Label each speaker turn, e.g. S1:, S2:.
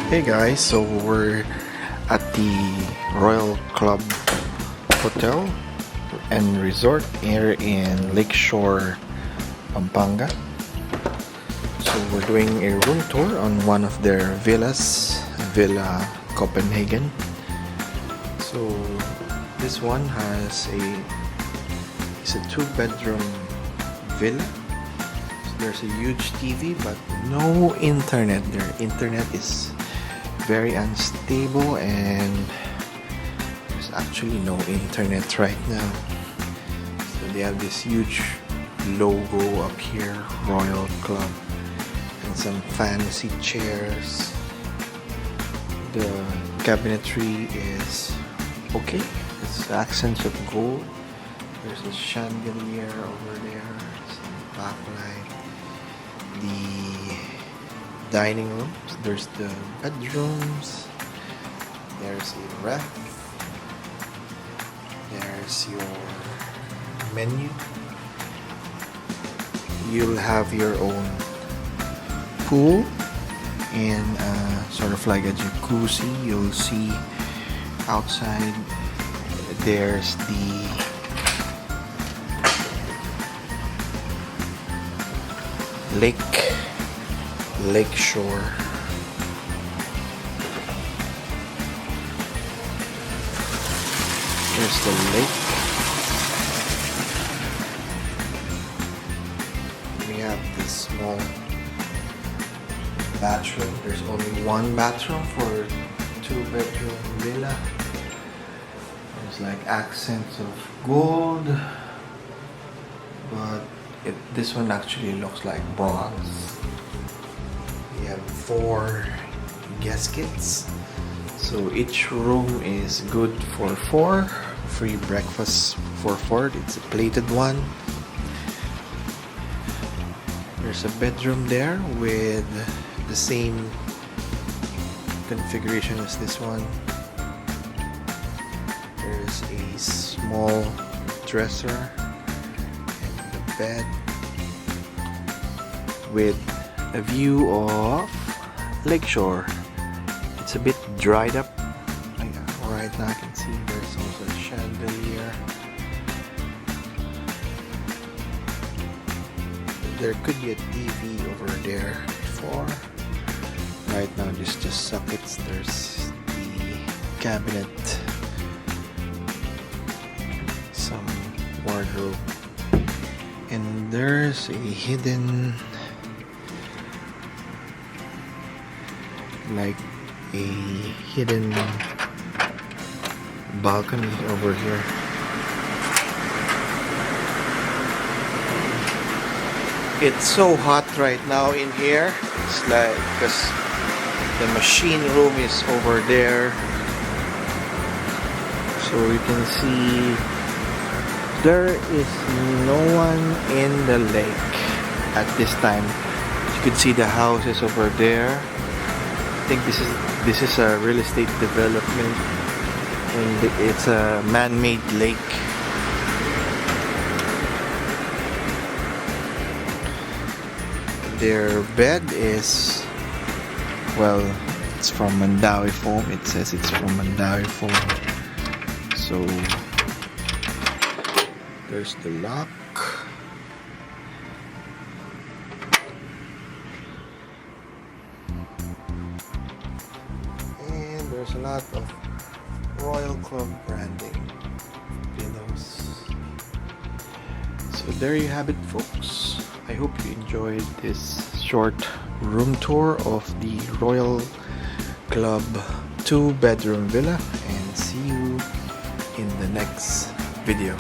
S1: Hey guys, so we're at the Royal Club Hotel and Resort here in Lakeshore, Pampanga. So we're doing a room tour on one of their villas, Villa Copenhagen. So this one it's a 2-bedroom villa. So there's a huge TV but no internet. Their internet is very unstable and there's actually no internet right now. So they have this huge logo up here, Royal Club, and some fancy chairs. The cabinetry is okay. It's accents of gold. There's a chandelier over there, some backlight. The dining room, there's the bedrooms, there's a ref, there's your menu. You'll have your own pool and sort of like a jacuzzi. You'll see outside there's the Lakeshore. There's the lake. We have this small bathroom. There's only one bathroom for a 2-bedroom villa. There's like accents of gold, but this one actually looks like bronze. We have 4 gaskets, so each room is good for 4. Free breakfast for 4. It's a plated one. There's a bedroom there with the same configuration as this one. There's a small dresser and a bed with a view of Lakeshore. It's a bit dried up. Right now I can see there's also a chandelier. There could be a TV over there before. Right now just sockets. There's the cabinet, some wardrobe, and there's a hidden balcony over here. It's so hot right now in here. It's like because the machine room is over there, so you can see there is no one in the lake at this time. You can see the houses over there. I think this is a real estate development, and it's a man-made lake. Their bed is, well, it's from Mandawi foam. It says it's from Mandawi foam. So there's the lock. There's a lot of Royal Club branding pillows. So there you have it, folks. I hope you enjoyed this short room tour of the Royal Club 2-bedroom villa, and see you in the next video.